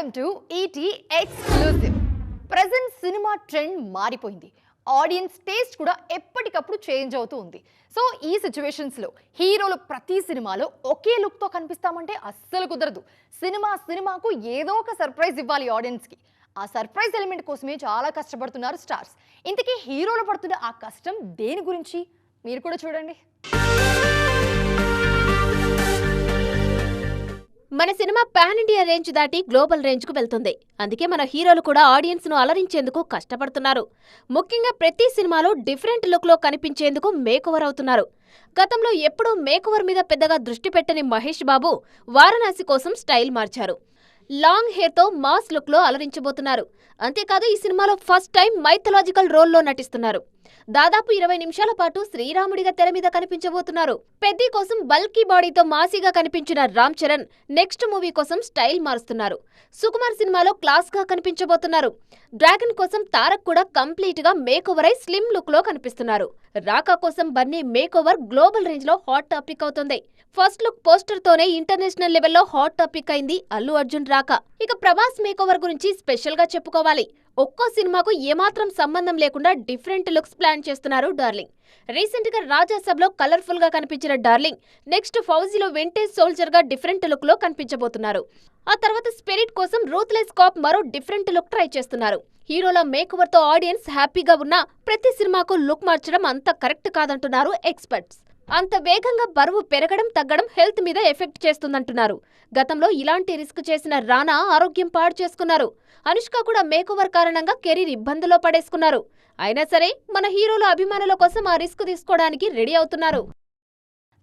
Welcome to ET exclusive. Present cinema trend మారిపోయింది. Audience taste కూడా ఎప్పటికప్పుడు చేంజ్ అవుతూ ఉంది. సో ఈ సిచ్యువేషన్స్లో హీరోలు ప్రతి సినిమాలో ఒకే లుక్తో కనిపిస్తామంటే అస్సలు కుదరదు. సినిమాకు ఏదో ఒక సర్ప్రైజ్ ఇవ్వాలి ఆడియన్స్కి. ఆ సర్ప్రైజ్ ఎలిమెంట్ కోసమే చాలా కష్టపడుతున్నారు స్టార్స్. ఇంతకీ హీరోలు పడుతున్న ఆ కష్టం దేని గురించి మీరు కూడా చూడండి. మన సినిమా పాన్ ఇండియా రేంజ్ దాటి గ్లోబల్ రేంజ్ కు వెళ్తుంది. అందుకే మన హీరోలు కూడా ఆడియన్స్ ను అలరించేందుకు కష్టపడుతున్నారు. ముఖ్యంగా ప్రతి సినిమాలో డిఫరెంట్ లుక్ లో కనిపించేందుకు మేకోవర్ అవుతున్నారు. గతంలో ఎప్పుడూ మేకోవర్ మీద పెద్దగా దృష్టి పెట్టని మహేష్ బాబు వారణాసి కోసం స్టైల్ మార్చారు. లాంగ్ హెయిర్ తో మాస్ లుక్ లో అలరించబోతున్నారు. అంతేకాదు ఈ సినిమాలో ఫస్ట్ టైం మైథలాజికల్ రోల్లో నటిస్తున్నారు. దాదాపు 20 నిమిషాల పాటు శ్రీరాముడిగా తెర మీద కనిపించబోతున్నారు. పెద్ది కోసం బల్కీ బాడీతో మాసీగా కనిపించిన రామ్ చరణ్ నెక్స్ట్ మూవీ కోసం స్టైల్ మారుస్తున్నారు. సుకుమార్ సినిమాలో క్లాస్ గా కనిపించబోతున్నారు. డ్రాగన్ కోసం తారక్ కూడా కంప్లీట్ గా మేకోవర్ అయి స్లిమ్ లుక్ లో కనిపిస్తున్నారు. రాకా కోసం బన్నీ మేకోవర్ గ్లోబల్ రేంజ్ లో హాట్ టాపిక్ అవుతుంది. ఫస్ట్ లుక్ పోస్టర్ తోనే ఇంటర్నేషనల్ లెవెల్లో హాట్ టాపిక్ అయింది అల్లు అర్జున్ రాకా. ఇక ప్రభాస్ మేకోవర్ గురించి స్పెషల్ గా చెప్పుకోవాలి. ఒక్కో సినిమాకు ఏమాత్రం సంబంధం లేకుండా డిఫరెంట్ లుక్స్ ప్లాన్ చేస్తున్నారు డార్లింగ్. రీసెంట్ గా రాజాసబ్లో కలర్ఫుల్ గా కనిపించిన డార్లింగ్ నెక్స్ట్ ఫౌజీలో వింటేజ్ సోల్జర్ గా డిఫరెంట్ లుక్ లో కనిపించబోతున్నారు. ఆ తర్వాత స్పిరిట్ కోసం రూత్లెస్ కాప్ మరో డిఫరెంట్ లుక్ ట్రై చేస్తున్నారు. హీరోల మేకోవర్ తో ఆడియన్స్ హ్యాపీగా ఉన్నా ప్రతి సినిమాకు లుక్ మార్చడం అంత కరెక్ట్ కాదంటున్నారు ఎక్స్పర్ట్స్. అంత వేగంగా బరువు పెరగడం తగ్గడం హెల్త్ మీద ఎఫెక్ట్ చేస్తుందంటున్నారు. గతంలో ఇలాంటి రిస్క్ చేసిన రానా ఆరోగ్యం పాడు చేసుకున్నారు. అనుష్క కూడా మేకోవర్ కారణంగా కెరీర్ ఇబ్బందులో పడేసుకున్నారు. అయినా సరే మన హీరోల అభిమానుల కోసం ఆ రిస్క్ తీసుకోవడానికి రెడీ అవుతున్నారు.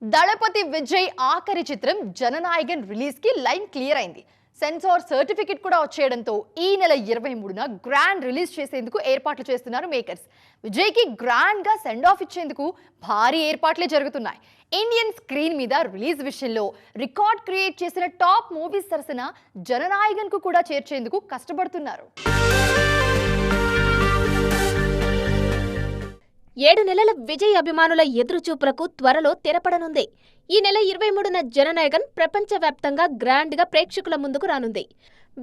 దళపతి విజయ్ ఆఖరి చిత్రం జననాయగన్ రిలీజ్ కి లైన్ క్లియర్ అయింది. సెన్సార్ సర్టిఫికెట్ కూడా వచ్చేయడంతో ఈ నెల 23న గ్రాండ్ రిలీజ్ చేసేందుకు ఏర్పాట్లు చేస్తున్నారు మేకర్స్. విజయ్ కి గ్రాండ్ గా సెండ్ ఆఫ్ ఇచ్చేందుకు భారీ ఏర్పాట్లే జరుగుతున్నాయి. ఇండియన్ స్క్రీన్ మీద రిలీజ్ విషయంలో రికార్డ్ క్రియేట్ చేసిన టాప్ మూవీస్ సరసన జననాయగన్ కు కూడా చేర్చేందుకు కష్టపడుతున్నారు. 7 నెలల విజయ్ అభిమానుల ఎదురుచూపులకు త్వరలో తెరపడనుంది. ఈ నెల 23న జననాయగన్ ప్రపంచవ్యాప్తంగా గ్రాండ్ గా ప్రేక్షకుల ముందుకు రానుంది.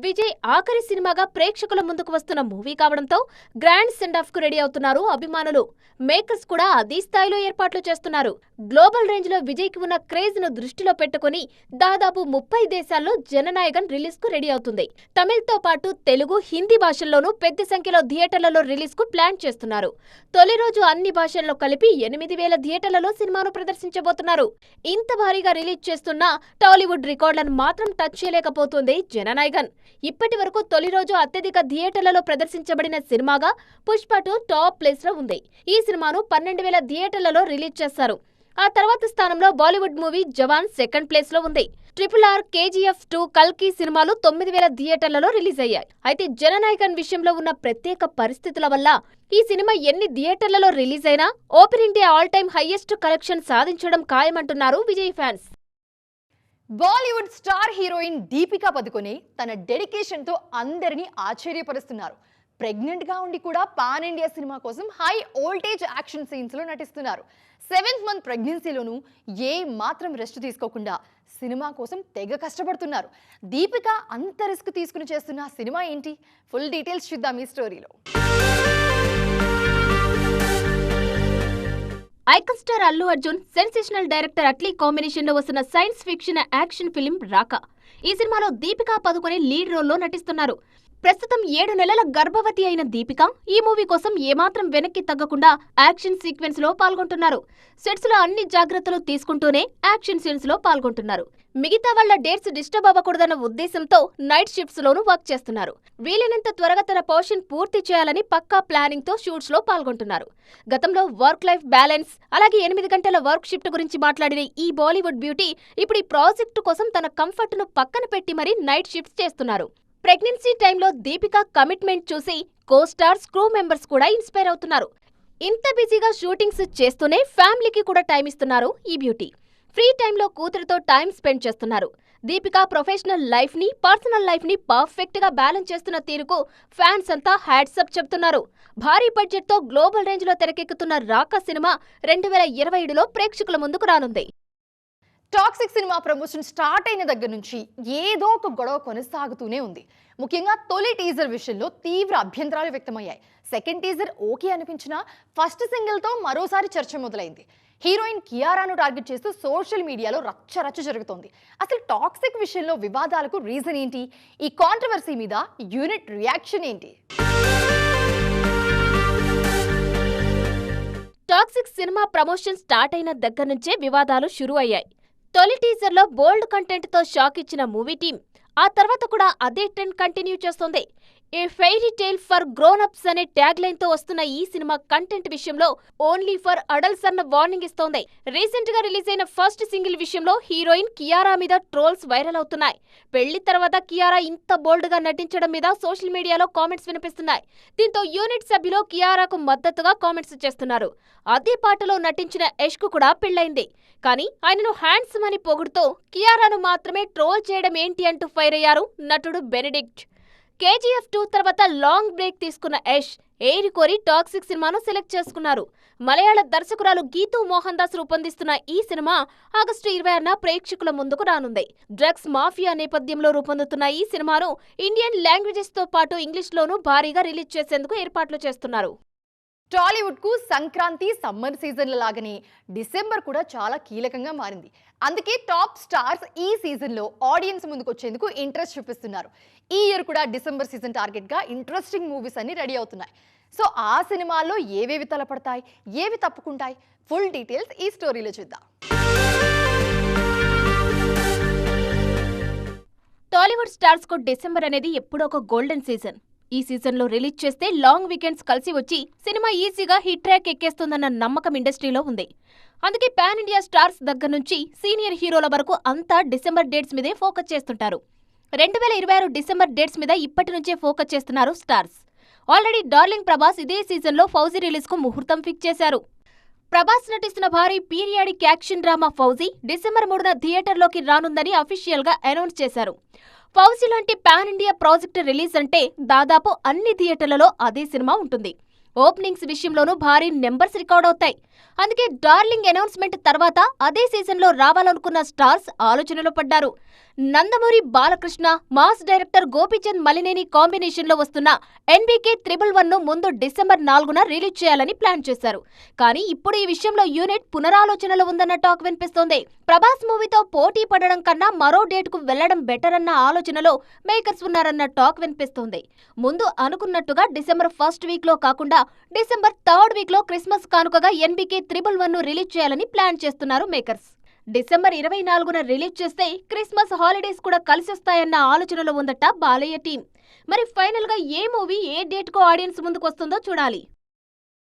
విజయ్ ఆఖరి సినిమాగా ప్రేక్షకుల ముందుకు వస్తున్న మూవీ కావడంతో గ్రాండ్ సెండ్ ఆఫ్ కు రెడీ అవుతున్నారు అభిమానులు. మేకర్స్ కూడా అదే స్థాయిలో ఏర్పాట్లు చేస్తున్నారు. గ్లోబల్ రేంజ్ లో విజయ్ కి ఉన్న క్రేజ్ ను దృష్టిలో పెట్టుకుని దాదాపు 30 దేశాల్లో జననాయగన్ రిలీజ్ కు రెడీ అవుతుంది. తమిళ్తో పాటు తెలుగు, హిందీ భాషల్లోనూ పెద్ద సంఖ్యలో థియేటర్లలో రిలీజ్ కు ప్లాన్ చేస్తున్నారు. తొలి రోజు అన్ని భాషల్లో కలిపి 8,000 థియేటర్లలో సినిమాను ప్రదర్శించబోతున్నారు. ఇంత భారీగా రిలీజ్ చేస్తున్న టాలీవుడ్ రికార్డులను మాత్రం టచ్ చేయలేకపోతుంది జననాయగన్. ఇప్పటి వరకు తొలి రోజు అత్యధిక థియేటర్లలో ప్రదర్శించబడిన సినిమాగా పుష్ప 2 టాప్ ప్లేస్ లో ఉంది. ఈ సినిమాను 12,000 థియేటర్లలో రిలీజ్ చేశారు. ఆ తర్వాత స్థానంలో బాలీవుడ్ మూవీ జవాన్ సెకండ్ ప్లేస్ లో ఉంది. RRR, KGF 2, కల్కి సినిమాలు 9,000 థియేటర్లలో రిలీజ్ అయ్యాయి. అయితే జననాయగన్ విషయంలో ఉన్న ప్రత్యేక పరిస్థితుల వల్ల ఈ సినిమా ఎన్ని థియేటర్లలో రిలీజ్ అయినా open India all time highest collection సాధించడం ఖాయమంటున్నారు Vijay fans. Bollywood star heroine Deepika Padukone తన డెడికేషన్ తో అందరినీ ఆశ్చర్యపరుస్తున్నారు. ప్రెగ్నెంట్ గా ఉండి కూడా పాన్ ఇండియా సినిమా కోసం హై వోల్టేజ్ యాక్షన్ సీన్స్ లో నటిస్తున్నారు. 7th మంత్ ప్రెగ్నెన్సీలోనూ ఏ మాత్రం రెస్ట్ తీసుకోకుండా సినిమా కోసం తెగ కష్టపడుతున్నారు. దీపిక అంత రిస్క్ తీసుకుని చేస్తున్న సినిమా ఏంటి? ఫుల్ డీటెయిల్స్ చూద్దాం ఈ స్టోరీలో. Icon star Allu Arjun, sensational director Atlee combination లో వస్తున్న సైన్స్ ఫిక్షన్ యాక్షన్ ఫిలిం రాకా. ఈ సినిమాలో దీపికా పదుకొనే లీడ్ రోల్లో నటిస్తున్నారు. ప్రస్తుతం 7 నెలల గర్భవతి అయిన దీపిక ఈ మూవీ కోసం ఏమాత్రం వెనక్కి తగ్గకుండా యాక్షన్ సీక్వెన్స్ లో పాల్గొంటున్నారు. సెట్స్ లో అన్ని జాగ్రత్తలు తీసుకుంటూనే యాక్షన్ సీన్స్ లో పాల్గొంటున్నారు. మిగతా వాళ్ల డేట్స్ డిస్టర్బ్ అవ్వకూడదన్న ఉద్దేశంతో నైట్ షిఫ్ట్స్ లోనూ వర్క్ చేస్తున్నారు. వీలైనంత త్వరగా తన పోర్షన్ పూర్తి చేయాలని పక్కా ప్లానింగ్ తో షూట్స్ లో పాల్గొంటున్నారు. గతంలో వర్క్ లైఫ్ బ్యాలెన్స్ అలాగే 8 గంటల వర్క్ షిఫ్ట్ గురించి మాట్లాడిన ఈ బాలీవుడ్ బ్యూటీ ఇప్పుడు ఈ ప్రాజెక్టు కోసం తన కంఫర్ట్ ను పక్కన పెట్టి మరీ నైట్ షిఫ్ట్స్ చేస్తున్నారు. ప్రెగ్నెన్సీ టైంలో దీపిక కమిట్మెంట్ చూసి కో స్టార్స్, క్రూ మెంబర్స్ కూడా ఇన్స్పైర్ అవుతున్నారు. ఇంత బిజీగా షూటింగ్స్ చేస్తూనే ఫ్యామిలీకి కూడా టైం ఇస్తున్నారు ఈ బ్యూటీ. ఫ్రీ టైంలో కూతురుతో టైం స్పెండ్ చేస్తున్నారు. దీపిక ప్రొఫెషనల్ లైఫ్ ని, పర్సనల్ లైఫ్ ని పర్ఫెక్ట్ గా బ్యాలెన్స్ చేస్తున్న తీరుకు ఫ్యాన్స్ అంతా హ్యాట్సప్ చెప్తున్నారు. భారీ బడ్జెట్ తో గ్లోబల్ రేంజ్ లో తెరకెక్కుతున్న రాకా సినిమా 2027లో ప్రేక్షకుల ముందుకు రానుంది. టాక్సిక్ సినిమా ప్రమోషన్ స్టార్ట్ అయిన దగ్గర నుంచి ఏదో ఒక గొడవ కొనసాగుతూనే ఉంది. ముఖ్యంగా తొలి టీజర్ విషయంలో తీవ్ర అభ్యంతరాలు వ్యక్తమయ్యాయి. సెకండ్ టీజర్ ఓకే అనిపించినా ఫస్ట్ సింగిల్ తో మరోసారి చర్చ మొదలైంది. హీరోయిన్ కియారాను టార్గెట్ చేస్తూ సోషల్ మీడియాలో రచ్చ జరుగుతోంది. అసలు టాక్సిక్ విషయంలో వివాదాలకు రీజన్ ఏంటి? ఈ కాంట్రవర్సీ మీద యూనిట్ రియాక్షన్ ఏంటి? టాక్సిక్ సినిమా ప్రమోషన్ స్టార్ట్ అయిన దగ్గర నుంచే వివాదాలు షురూ అయ్యాయి. తొలి టీజర్లో బోల్డ్ కంటెంట్ తో షాక్ ఇచ్చిన మూవీ టీం ఆ తర్వాత కూడా అదే ట్రెండ్ కంటిన్యూ చేస్తోంది. A fairy tale for grown ups అనే ట్యాగ్ లైన్ తో వస్తున్న ఈ సినిమా కంటెంట్ విషయంలో ఓన్లీ ఫర్ అడల్ట్స్ అన్న వార్నింగ్ ఇస్తోంది. రీసెంట్ గా రిలీజ్ అయిన ఫస్ట్ సింగిల్ విషయంలో హీరోయిన్ కియారా మీద ట్రోల్స్ వైరల్ అవుతున్నాయి. పెళ్లి తర్వాత కియారా ఇంత బోల్డ్ గా నటించడం మీద సోషల్ మీడియాలో కామెంట్స్ వినిపిస్తున్నాయి. దీంతో యూనిట్ సభ్యులు కియారాకు మద్దతుగా కామెంట్స్ చేస్తున్నారు. అదే పాటలో నటించిన యష్ కు కూడా పెళ్లైంది. కానీ ఆయనను హ్యాండ్సమ్ అని పొగుడుతూ కియారాను మాత్రమే ట్రోల్ చేయడం ఏంటి అంటూ ఫైర్ అయ్యారు నటుడు బెనెడిక్ట్. KGF 2 తర్వాత లాంగ్ బ్రేక్ తీసుకున్న యష్ ఏరికోరి టాక్సిక్ సినిమాను సెలెక్ట్ చేసుకున్నారు. మలయాళ దర్శకురాలు గీతూ మోహన్ దాస్ రూపొందిస్తున్న ఈ సినిమా ఆగస్టు 26న ప్రేక్షకుల ముందుకు రానుంది. డ్రగ్స్ మాఫియా నేపథ్యంలో రూపొందుతున్న ఈ సినిమాను ఇండియన్ లాంగ్వేజెస్ తో పాటు ఇంగ్లీష్లోనూ భారీగా రిలీజ్ చేసేందుకు ఏర్పాట్లు చేస్తున్నారు. టాలీవుడ్ కు సంక్రాంతి సమ్మర్ సీజన్ల లాగానే డిసెంబర్ కూడా చాలా కీలకంగా మారింది. అందుకే టాప్ స్టార్స్ ఈ సీజన్ లో ఆడియన్స్ ముందుకు వచ్చేందుకు ఇంట్రెస్ట్ చూపిస్తున్నారు. ఈ ఇయర్ కూడా డిసెంబర్ సీజన్ టార్గెట్ గా ఇంట్రెస్టింగ్ మూవీస్ అన్ని రెడీ అవుతున్నాయి. సో ఆ సినిమాల్లో ఏవేవి తలపడతాయి, ఏవి తప్పుకుంటాయి, ఫుల్ డీటెయిల్స్ ఈ స్టోరీలో చూద్దాం. టాలీవుడ్ స్టార్స్ కు డిసెంబర్ అనేది ఎప్పుడో ఒక గోల్డెన్ సీజన్. ఈ సీజన్లో రిలీజ్ చేస్తే లాంగ్ వీకెండ్స్ కలిసి వచ్చి సినిమా ఈజీగా హిట్ ట్రాక్ ఎక్కేస్తుందన్న నమ్మకం ఇండస్ట్రీలో ఉంది. అందుకే పాన్ ఇండియా స్టార్స్ దగ్గర నుంచి సీనియర్ హీరోల వరకు అంతా డిసెంబర్ డేట్స్ మీదే ఫోకస్ చేస్తుంటారు. 2026 డిసెంబర్ డేట్స్ మీద ఇప్పటి నుంచే ఫోకస్ చేస్తున్నారు స్టార్స్. ఆల్రెడీ డార్లింగ్ ప్రభాస్ ఇదే సీజన్లో ఫౌజీ రిలీజ్ కు ముహూర్తం ఫిక్స్ చేశారు. ప్రభాస్ నటిస్తున్న భారీ periodic action drama Fauji December 3న థియేటర్లోకి రానుందని అఫీషియల్ గా అనౌన్స్ చేశారు. ఫౌజీ లాంటి పాన్ ఇండియా ప్రాజెక్ట్ రిలీజ్ అంటే దాదాపు అన్ని థియేటర్లలో అదే సినిమా ఉంటుంది. ఓపెనింగ్స్ విషయంలోనూ భారీ నెంబర్స్ రికార్డ్ అవుతాయి. అందుకే డార్లింగ్ అనౌన్స్మెంట్ తర్వాత అదే సీజన్లో రావాలనుకున్న స్టార్స్ ఆలోచనలో పడ్డారు. నందమూరి బాలకృష్ణ, మాస్ డైరెక్టర్ గోపీచంద్ మలినేని కాంబినేషన్లో వస్తున్న NBK 111ను ముందు డిసెంబర్ 4న రిలీజ్ చేయాలని ప్లాన్ చేశారు. కానీ ఇప్పుడు ఈ విషయంలో యూనిట్ పునరాలోచనలో ఉందన్న టాక్ వినిపిస్తోంది. ప్రభాస్ మూవీతో పోటీ పడడం కన్నా మరో డేట్కు వెళ్లడం బెటర్ అన్న ఆలోచనలో మేకర్స్ ఉన్నారన్న టాక్ వినిపిస్తోంది. ముందు అనుకున్నట్టుగా డిసెంబర్ ఫస్ట్ వీక్లో కాకుండా డిసెంబర్ థర్డ్ వీక్లో క్రిస్మస్ కానుకగా NBK 111ను రిలీజ్ చేయాలని ప్లాన్ చేస్తున్నారు మేకర్స్. డిసెంబర్ 24న రిలీజ్ చేస్తే క్రిస్మస్ హాలిడేస్ కూడా కలిసొస్తాయన్న ఆలోచనలో ఉందట బాలయ్య టీం. మరి ఫైనల్ గా ఏ మూవీ ఏ డేట్ కు ఆడియన్స్ ముందుకు వస్తుందో చూడాలి.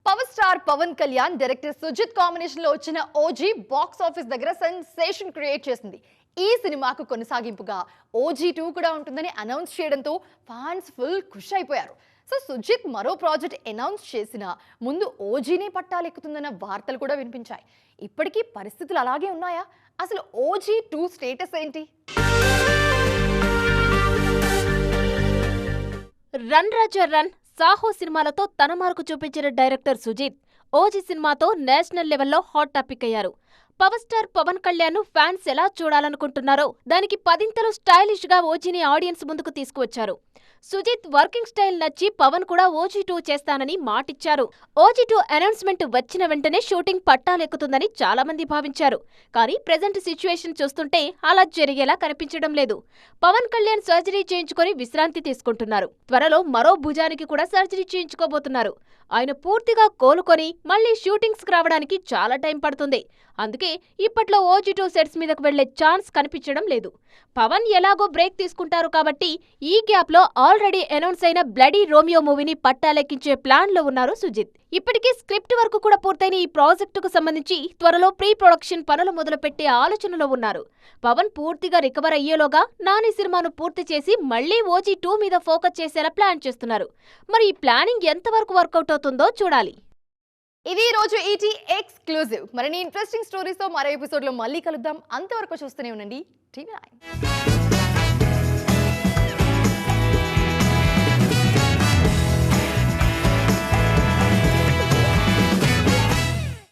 Power star Pawan Kalyan, director Sujeeth combination లో వచ్చిన OG బాక్స్ ఆఫీస్ దగ్గర సెన్సేషన్ క్రియేట్ చేసింది. ఈ సినిమాకు కొనసాగింపుగా OG 2 కూడా ఉంటుందని అనౌన్స్ చేయడంతో ఫ్యాన్స్ ఫుల్ ఖుష్ అయిపోయారు. సో సుజిత్ మరో ప్రాజెక్ట్ అనౌన్స్ చేసినా ముందు OGనే పట్టాలెక్కుతుందన్న వార్తలు కూడా వినిపించాయి. ఇప్పటికీ పరిస్థితులు అలాగే ఉన్నాయా? అసలు OG 2 స్టేటస్ ఏంటి? రన్ రాజా రన్, సాహో సినిమాలతో తన మార్కు చూపించిన డైరెక్టర్ సుజిత్ OG సినిమాతో నేషనల్ లెవెల్లో హాట్ టాపిక్ అయ్యారు. Power star Pawan Kalyan fans ఎలా చూడాలనుకుంటున్నారో దానికి పదింతలు స్టైలిష్ గా OGని ఆడియన్స్ ముందుకు తీసుకువచ్చారు. సుజిత్ వర్కింగ్ స్టైల్ నచ్చి పవన్ కూడా OG 2 చేస్తానని మాటిచ్చారు. OG 2 అనౌన్స్మెంట్ వచ్చిన వెంటనే షూటింగ్ పట్టాలెక్కుతుందని చాలా మంది భావించారు. కానీ ప్రెజెంట్ సిచ్యువేషన్ చూస్తుంటే అలా జరిగేలా కనిపించడం లేదు. పవన్ కళ్యాణ్ సర్జరీ చేయించుకొని విశ్రాంతి తీసుకుంటున్నారు. త్వరలో మరో భుజానికి కూడా సర్జరీ చేయించుకోబోతున్నారు. ఆయన పూర్తిగా కోలుకొని మళ్లీ షూటింగ్స్ కి రావడానికి చాలా టైం పడుతుంది. అందుకే ఇప్పట్లో OG 2 సెట్స్ మీదకు వెళ్లే ఛాన్స్ కనిపించడం లేదు. పవన్ ఎలాగో బ్రేక్ తీసుకుంటారు కాబట్టి ఈ గ్యాప్ లో ఆల్రెడీ అనౌన్స్ అయిన బ్లడీ రోమియో మూవీని పట్టాలెక్కించే ప్లాన్ లో ఉన్నారు సుజిత్. ఇప్పటికే స్క్రిప్ట్ వర్క్ కూడా పూర్తయిన ఈ ప్రాజెక్టుకు సంబంధించి త్వరలో ప్రీ ప్రొడక్షన్ పనులు మొదలుపెట్టే ఆలోచనలో ఉన్నారు. పవన్ పూర్తిగా రికవర్ అయ్యేలోగా నాని సినిమాను పూర్తి చేసి మళ్లీ OG 2 మీద ఫోకస్ చేసేలా ప్లాన్ చేస్తున్నారు. మరి ఈ ప్లానింగ్ ఎంతవరకు వర్కౌట్ అవుతుందో చూడాలి. ఇది ఈ రోజు ET ఎక్స్క్లూజివ్. మరిన్ని ఇంట్రెస్టింగ్ స్టోరీస్ తో మరో ఎపిసోడ్ లో మళ్ళీ కలుద్దాం. అంతవరకు చూస్తూనే ఉండండి TV9.